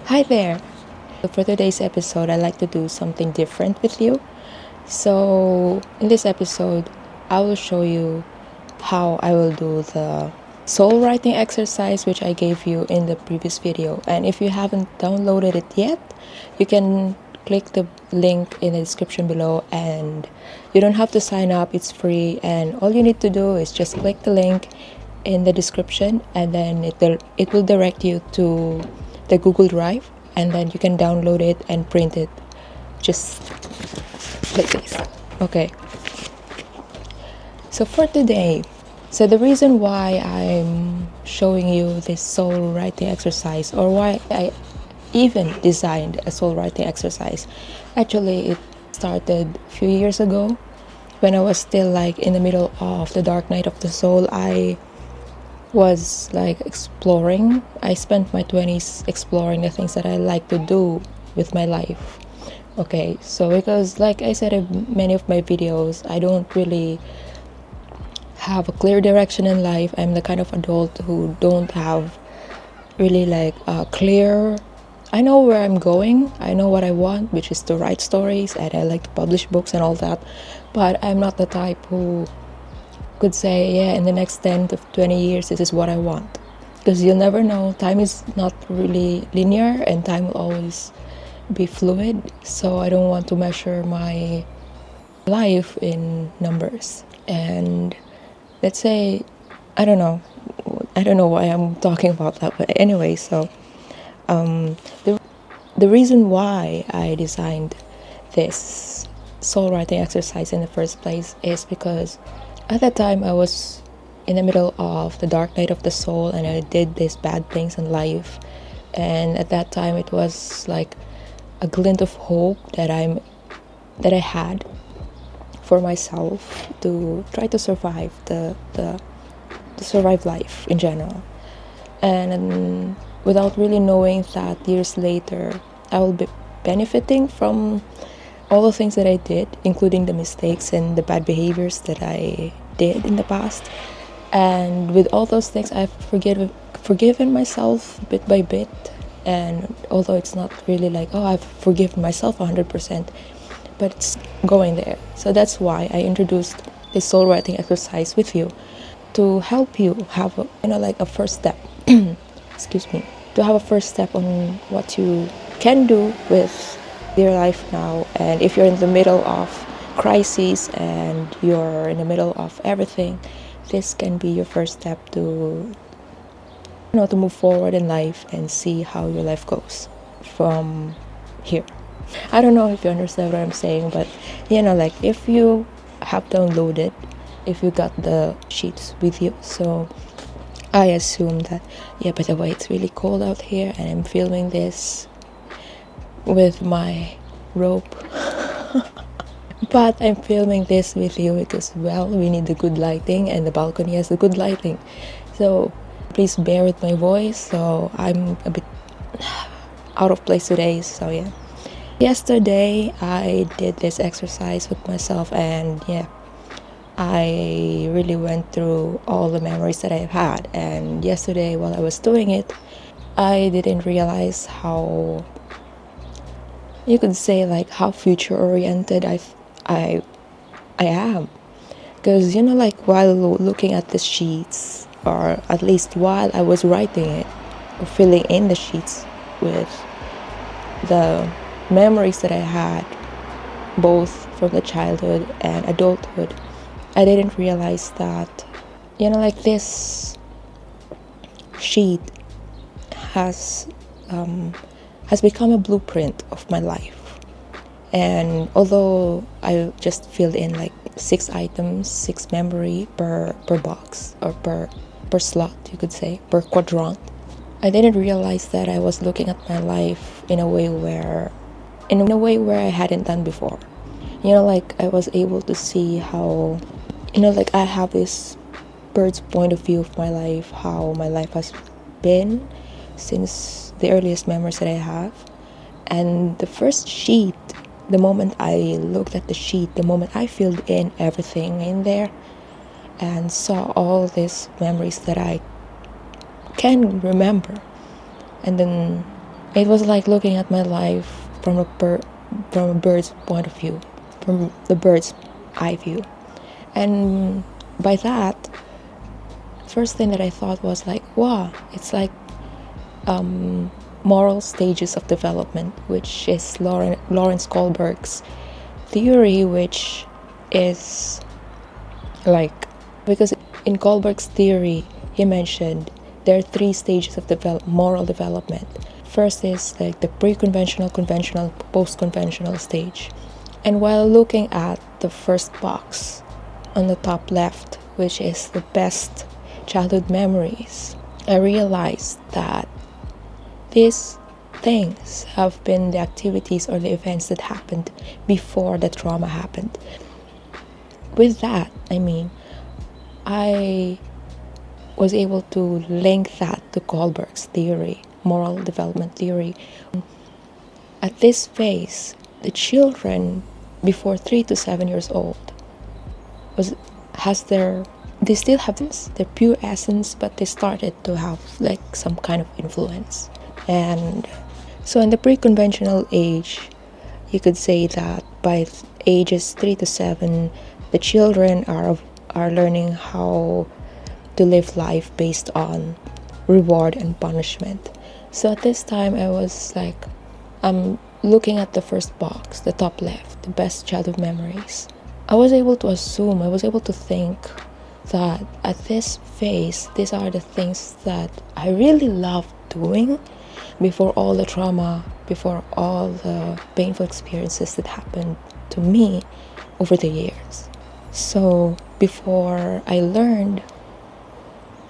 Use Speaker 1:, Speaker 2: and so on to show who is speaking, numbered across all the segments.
Speaker 1: Hi there! So for today's episode, I'd like to do something different with you. So, in this episode, I will show you how I will do the soul writing exercise which I gave you in the previous video. And if you haven't downloaded it yet, you can click the link in the description below, and you don't have to sign up, it's free, and all you need to do is just click the link in the description, and then it will direct you to the Google Drive, and then you can download it and print it just like this. Okay, so for today, so the reason why I'm showing you this soul writing exercise, or why I even designed a soul writing exercise, actually it started a few years ago when I was still like in the middle of the dark night of the soul. I was like exploring. I spent my 20s exploring the things that I like to do with my life. Okay, so because like I said in many of my videos, I don't really have a clear direction in life. I'm the kind of adult who don't have really like a clear, I know where I'm going, I know what I want, which is to write stories, and I like to publish books and all that, but I'm not the type who could say, yeah, in the next 10 to 20 years this is what I want, because you'll never know. Time is not really linear, and time will always be fluid, so I don't want to measure my life in numbers. And let's say, I don't know why I'm talking about that, but anyway, so the reason why I designed this soul writing exercise in the first place is because at that time I was in the middle of the dark night of the soul, and I did these bad things in life, and at that time it was like a glint of hope that I had for myself to try to survive the survive life in general. And without really knowing that years later I will be benefiting from all the things that I did, including the mistakes and the bad behaviors that I did in the past. And with all those things, I've forgiven myself bit by bit. And although it's not really like, oh, I've forgiven myself 100%, but it's going there. So that's why I introduced this soul writing exercise with you, to help you have like a first step. Excuse me. To have a first step on what you can do with your life now. And if you're in the middle of crises and you're in the middle of everything, this can be your first step to to move forward in life and see how your life goes from here. I don't know if you understand what I'm saying, but like if you have downloaded, if you got the sheets with you, so I assume that, yeah, by the way, it's really cold out here, and I'm filming this with my rope. But I'm filming this with you because, well, we need the good lighting, and the balcony has the good lighting. So please bear with my voice. So I'm a bit out of place today, so yeah. Yesterday I did this exercise with myself, and yeah, I really went through all the memories that I've had. And yesterday while I was doing it, I didn't realize how, you could say, like how future oriented I am. Because like while looking at the sheets, or at least while I was writing it or filling in the sheets with the memories that I had, both from the childhood and adulthood, I didn't realize that like this sheet has become a blueprint of my life. And although I just filled in like 6 items, 6 memory per box, or per slot, you could say, per quadrant, I didn't realize that I was looking at my life in a way where I hadn't done before. Like I was able to see how, like I have this bird's point of view of my life, how my life has been since the earliest memories that I have. And the first sheet, the moment I looked at the sheet, the moment I filled in everything in there and saw all these memories that I can remember, and then It was like looking at my life from from a bird's point of view, from the bird's eye view. And by that, first thing that I thought was like, wow, it's like moral stages of development, which is Lawrence Kohlberg's theory, which is like, because in Kohlberg's theory, he mentioned there are three stages of moral development. First is like the pre-conventional, conventional, post-conventional stage. And while looking at the first box on the top left, which is the best childhood memories, I realized that these things have been the activities or the events that happened before the trauma happened. With that, I was able to link that to Kohlberg's theory, moral development theory. At this phase, the children before 3 to 7 years old they still have their pure essence, but they started to have like some kind of influence. And so in the pre-conventional age, you could say that by ages 3 to 7, the children are learning how to live life based on reward and punishment. So at this time, I was like, I'm looking at the first box, the top left, the best childhood memories. I was able to think that at this phase, these are the things that I really loved doing before all the trauma, before all the painful experiences that happened to me over the years. So before I learned,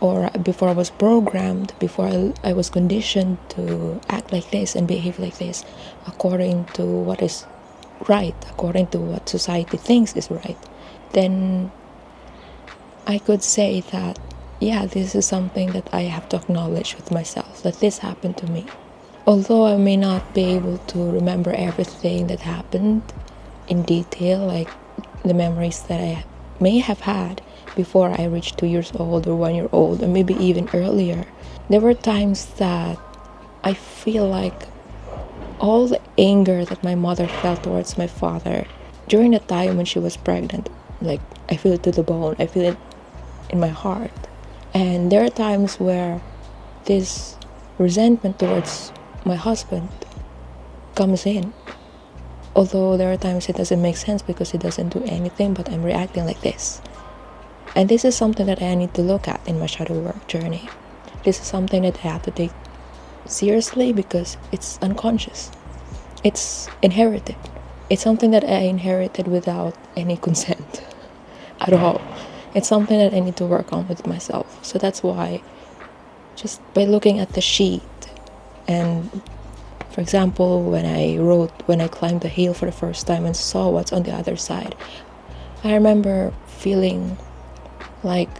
Speaker 1: or before I was programmed, before I was conditioned to act like this and behave like this according to what is right, according to what society thinks is right, then I could say that, yeah, this is something that I have to acknowledge with myself, that this happened to me. Although I may not be able to remember everything that happened in detail, like the memories that I may have had before I reached 2 years old or 1 year old, or maybe even earlier, there were times that I feel like all the anger that my mother felt towards my father during the time when she was pregnant, like I feel it to the bone, I feel it in my heart. And there are times where this resentment towards my husband comes in, although there are times it doesn't make sense because he doesn't do anything, but I'm reacting like this. And this is something that I need to look at in my shadow work journey. This is something that I have to take seriously because it's unconscious. It's inherited. It's something that I inherited without any consent at all. It's something that I need to work on with myself. So that's why, just by looking at the sheet, and for example, when I climbed the hill for the first time and saw what's on the other side, I remember feeling like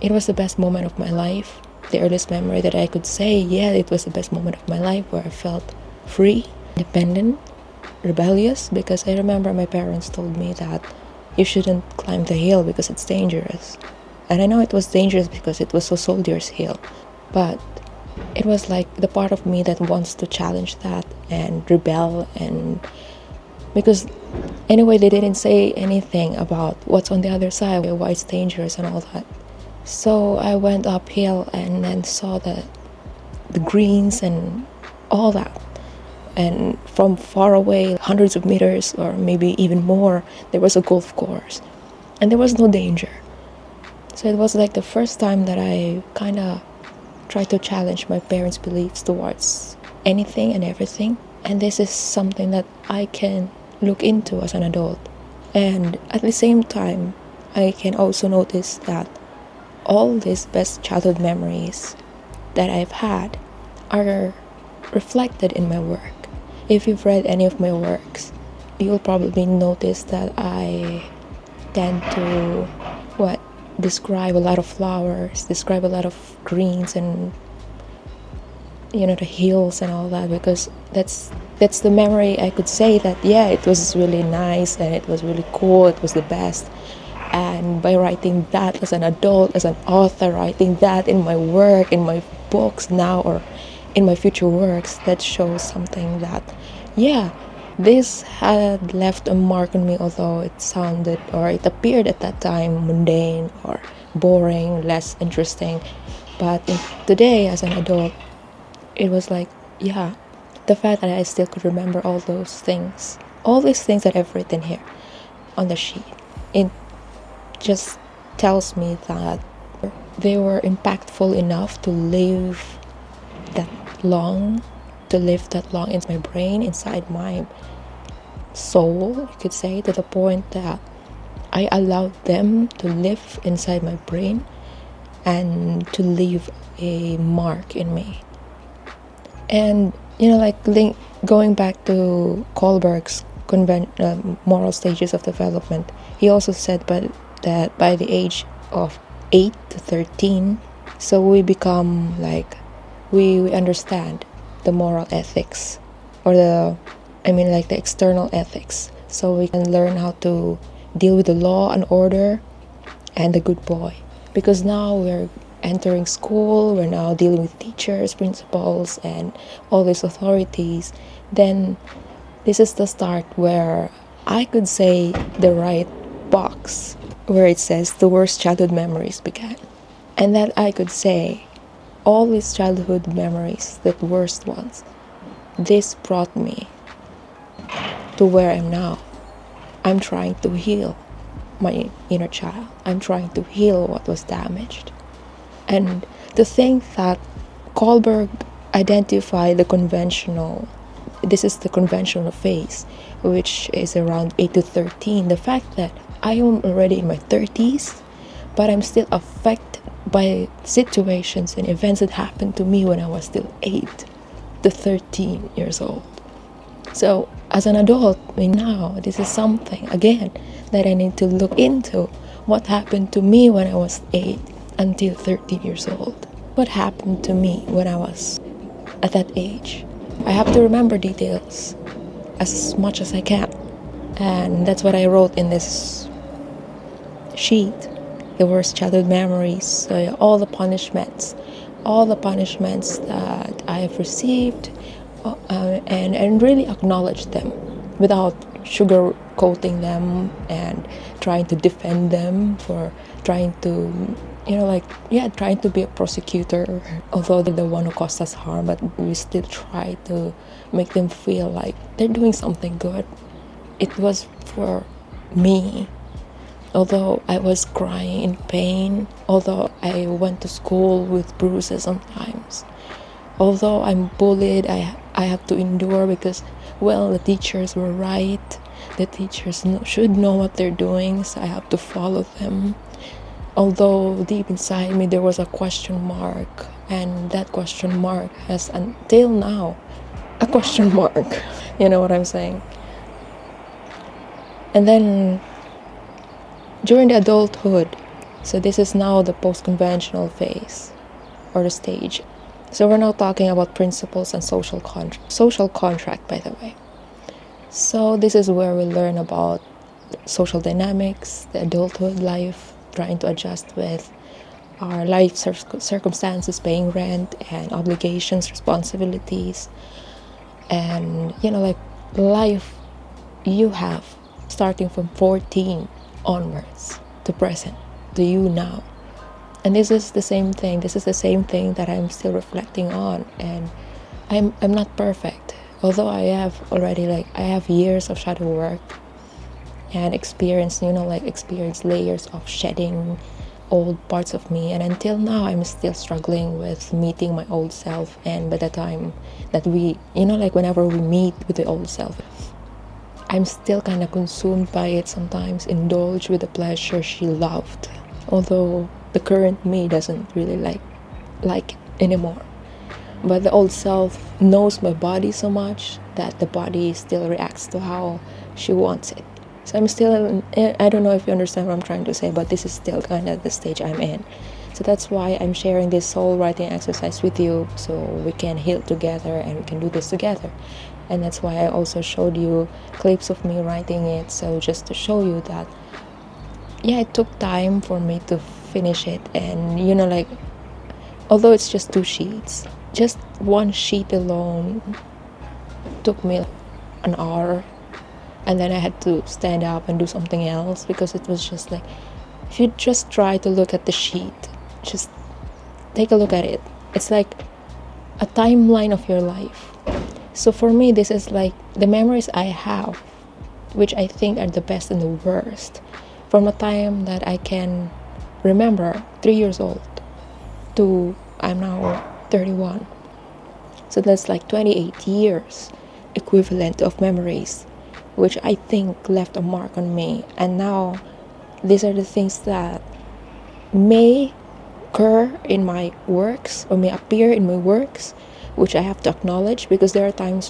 Speaker 1: it was the best moment of my life. The earliest memory that I could say, yeah, it was the best moment of my life, where I felt free, independent, rebellious, because I remember my parents told me that you shouldn't climb the hill because it's dangerous. And I know it was dangerous because it was a soldier's hill, but it was like the part of me that wants to challenge that and rebel, and because anyway, they didn't say anything about what's on the other side, why it's dangerous and all that. So I went uphill and then saw the greens and all that. And from far away, hundreds of meters or maybe even more, there was a golf course. And there was no danger. So it was like the first time that I kind of tried to challenge my parents' beliefs towards anything and everything. And this is something that I can look into as an adult. And at the same time, I can also notice that all these best childhood memories that I've had are reflected in my work. If you've read any of my works, you'll probably notice that I tend to describe a lot of flowers, describe a lot of greens and the hills and all that, because that's the memory I could say that, yeah, it was really nice and it was really cool, it was the best. And by writing that as an adult, as an author, writing that in my work, in my books now, or in my future works that shows something that, yeah, this had left a mark on me, although it sounded or it appeared at that time mundane or boring, less interesting. But today, as an adult, it was like, yeah, the fact that I still could remember all these things that I've written here on the sheet, it just tells me that they were impactful enough that long, to live that long in my brain, inside my soul, you could say, to the point that I allowed them to live inside my brain and to leave a mark in me. And going back to Kohlberg's moral stages of development, he also said that by the age of 8 to 13, so we become like, we understand the moral ethics, or the external ethics, so we can learn how to deal with the law and order and the good boy. Because now we're entering school, we're now dealing with teachers, principals, and all these authorities. Then this is the start where I could say the right box where it says the worst childhood memories began. And that I could say all these childhood memories, the worst ones, this brought me to where I'm now. I'm trying to heal my inner child. I'm trying to heal what was damaged. And to think that Kohlberg identified this is the conventional phase, which is around 8 to 13. The fact that I am already in my 30s, but I'm still affected by situations and events that happened to me when I was still 8 to 13 years old. So as an adult, now this is something, again, that I need to look into. What happened to me when I was 8 until 13 years old? What happened to me when I was at that age? I have to remember details as much as I can. And that's what I wrote in this sheet. The worst childhood memories, all the punishments that I have received, and really acknowledge them without sugarcoating them and trying to defend them for trying to trying to be a prosecutor, although they're the one who caused us harm, but we still try to make them feel like they're doing something good. It was for me. Although I was crying in pain, although I went to school with bruises sometimes, although I'm bullied, I have to endure because, well, the teachers were right. The teachers should know what they're doing, so I have to follow them. Although deep inside me there was a question mark, and that question mark has until now a question mark. You know what I'm saying? And then during the adulthood, so this is now the post-conventional phase or the stage. So we're now talking about principles and social contract, by the way. So this is where we learn about social dynamics, the adulthood life, trying to adjust with our life circumstances, paying rent and obligations, responsibilities, and life you have starting from 14 onwards to present, to you now. And this is the same thing that I'm still reflecting on. And I'm not perfect, although I have years of shadow work and experience layers of shedding old parts of me, and until now I'm still struggling with meeting my old self. And by the time that whenever we meet with the old self, I'm still kind of consumed by it sometimes, indulge with the pleasure she loved, although the current me doesn't really like it anymore. But the old self knows my body so much that the body still reacts to how she wants it. So I'm still, I don't know if you understand what I'm trying to say, but this is still kind of the stage I'm in. So that's why I'm sharing this soul writing exercise with you, so we can heal together and we can do this together. And that's why I also showed you clips of me writing it, so just to show you that, yeah, it took time for me to finish it. And although it's just 2 sheets. Just one sheet alone took me an hour, and then I had to stand up and do something else because it was just like, if you just try to look at the sheet, just take a look at it. It's like a timeline of your life. So for me, this is like the memories I have, which I think are the best and the worst, from a time that I can remember, 3 years old, to I'm now 31. So that's like 28 years equivalent of memories, which I think left a mark on me. And now these are the things that may occur in my works or may appear in my works, which I have to acknowledge, because there are times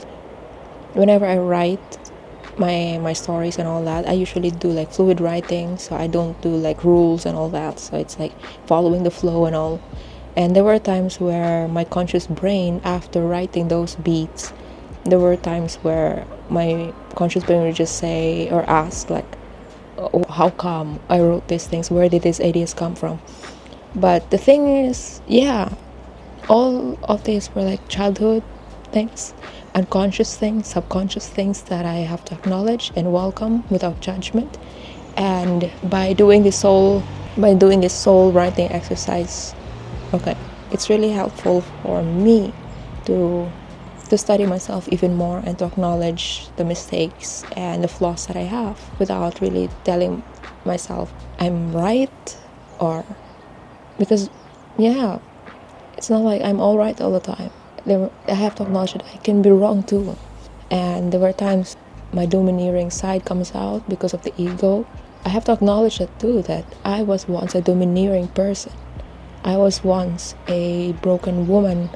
Speaker 1: whenever I write my stories and all that, I usually do like fluid writing, so I don't do like rules and all that, so it's like following the flow and all. And there were times where my conscious brain, after writing those beats, there were times where my conscious brain would just say or ask like, oh, how come I wrote these things, where did these ideas come from? But the thing is, yeah, all of these were like childhood things, unconscious things, subconscious things that I have to acknowledge and welcome without judgment. And by doing this soul writing exercise, okay, it's really helpful for me to study myself even more and to acknowledge the mistakes and the flaws that I have without really telling myself I'm right, or because yeah, it's not like I'm all right all the time. I have to acknowledge that I can be wrong too. And there were times my domineering side comes out because of the ego. I have to acknowledge that too, that I was once a domineering person. I was once a broken woman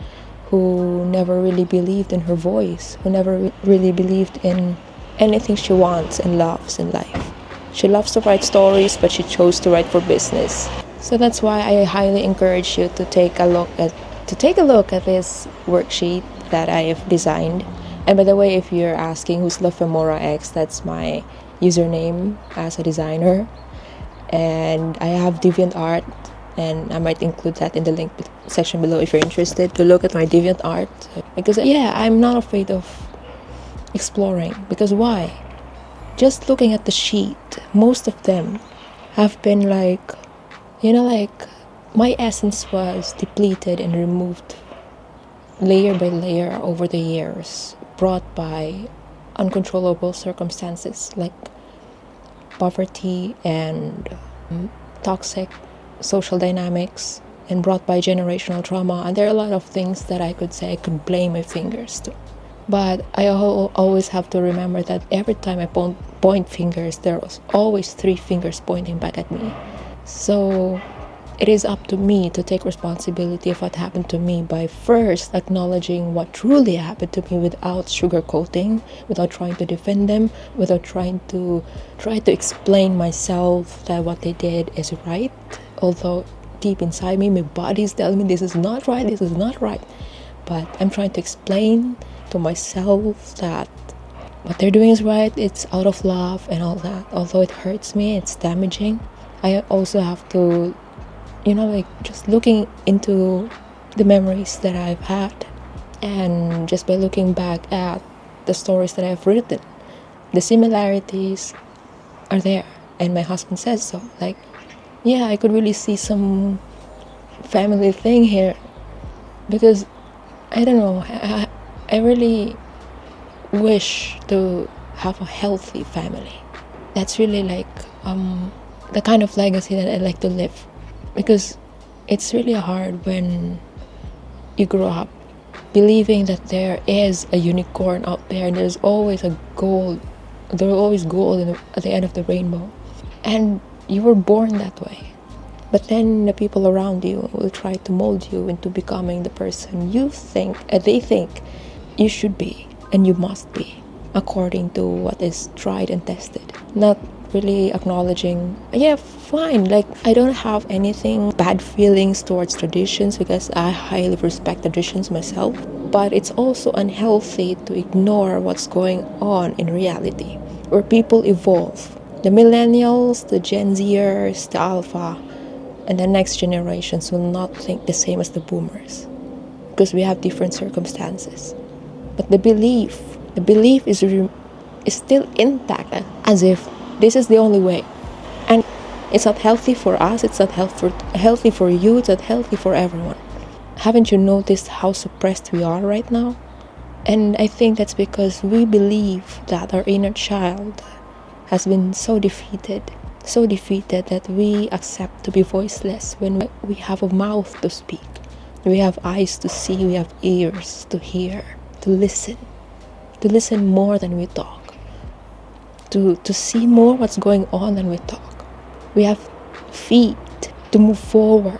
Speaker 1: who never really believed in her voice, who never really believed in anything she wants and loves in life. She loves to write stories, but she chose to write for business. So that's why I highly encourage you to take a look at this worksheet that I have designed. And by the way, if you're asking who's La Femora X, that's my username as a designer. And I have DeviantArt, and I might include that in the link section below if you're interested to look at my DeviantArt. Because yeah, I'm not afraid of exploring. Because why? Just looking at the sheet, most of them have been like, like my essence was depleted and removed layer by layer over the years, brought by uncontrollable circumstances like poverty and toxic social dynamics, and brought by generational trauma. And there are a lot of things that I could say I could blame my fingers to. But I always have to remember that every time I point fingers, there was always 3 fingers pointing back at me. So it is up to me to take responsibility of what happened to me by first acknowledging what truly happened to me without sugarcoating, without trying to defend them, without trying to explain myself that what they did is right. Although deep inside me, my body is telling me this is not right, this is not right. But I'm trying to explain to myself that what they're doing is right, it's out of love and all that. Although it hurts me, it's damaging, I also have to, just looking into the memories that I've had, and just by looking back at the stories that I've written, the similarities are there. And my husband says so. Like, yeah, I could really see some family thing here. Because, I don't know, I really wish to have a healthy family. That's really like the kind of legacy that I like to live. Because it's really hard when you grow up believing that there is a unicorn out there and there's always a gold. There's always gold at the end of the rainbow. And you were born that way. But then the people around you will try to mold you into becoming the person they think you should be and you must be, according to what is tried and tested. Not really acknowledging, yeah, fine, like I don't have anything bad feelings towards traditions because I highly respect traditions myself. But it's also unhealthy to ignore what's going on in reality, where people evolve. The millennials, the Gen Zers, the Alpha, and the next generations will not think the same as the boomers, because we have different circumstances. But the belief is still intact, as if this is the only way. And it's not healthy for us, it's not healthy for you, it's not healthy for everyone. Haven't you noticed how suppressed we are right now? And I think that's because we believe that our inner child has been so defeated that we accept to be voiceless when we have a mouth to speak. We have eyes to see, we have ears to hear, to listen more than we talk, to see more what's going on than we talk. We have feet to move forward,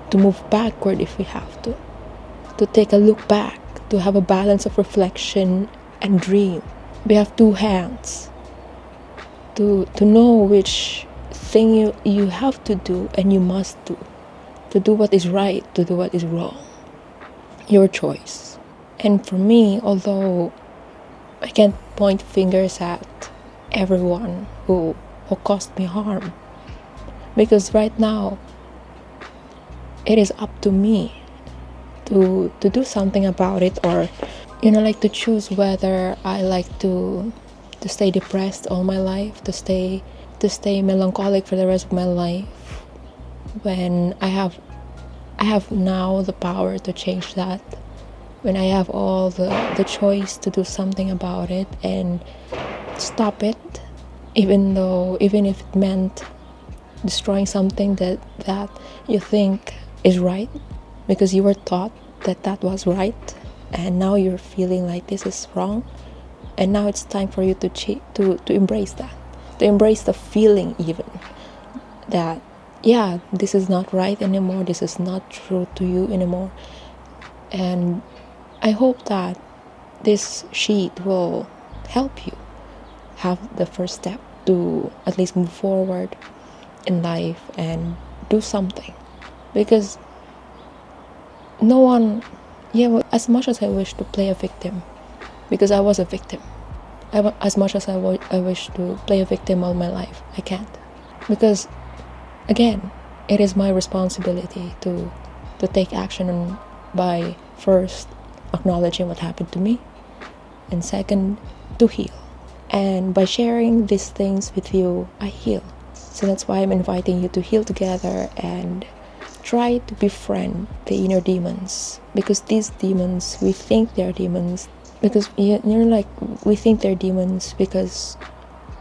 Speaker 1: to move backward if we have to take a look back, to have a balance of reflection and dream. We have two hands to know which thing you have to do and you must do, to do what is right, to do what is wrong. Your choice. And for me, although I can't point fingers at everyone who caused me harm, because right now it is up to me to do something about it, or like to choose whether I like to stay depressed all my life, to stay melancholic for the rest of my life, when I have now the power to change that, when I have all the choice to do something about it and stop it, even if it meant destroying something that you think is right, because you were taught that was right, and now you're feeling like this is wrong, and now it's time for you to embrace that, to embrace the feeling, even that this is not right anymore, this is not true to you anymore. And I hope that this sheet will help you have the first step to at least move forward in life and do something, because no one, as much as I wish to play a victim, because I was a victim, as much as I wish to play a victim all my life, I can't, because again, it is my responsibility to take action by first acknowledging what happened to me, and second, to heal. And by sharing these things with you, I heal. So that's why I'm inviting you to heal together and try to befriend the inner demons, because these demons, we think they're demons because we think they're demons because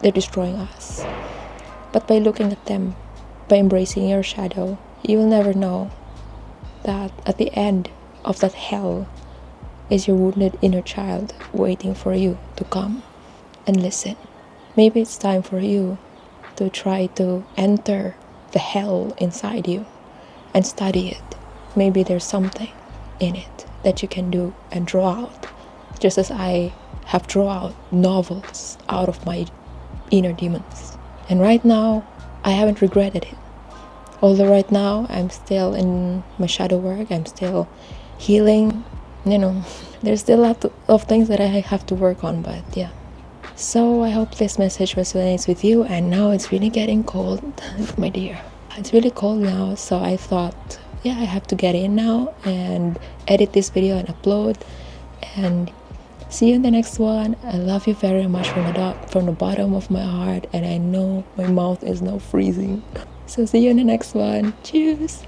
Speaker 1: they're destroying us. But by looking at them, by embracing your shadow, you will never know that at the end of that hell is your wounded inner child waiting for you to come and listen. Maybe it's time for you to try to enter the hell inside you and study it. Maybe there's something in it that you can do and draw out, just as I have drawn out novels out of my inner demons. And right now, I haven't regretted it. Although right now, I'm still in my shadow work, I'm still healing, there's still a lot of things that I have to work on, but yeah. So I hope this message resonates with you. And now it's really getting cold, my dear. It's really cold now, so I thought, I have to get in now and edit this video and upload. And see you in the next one. I love you very much from the bottom of my heart, and I know my mouth is now freezing. So see you in the next one. Cheers!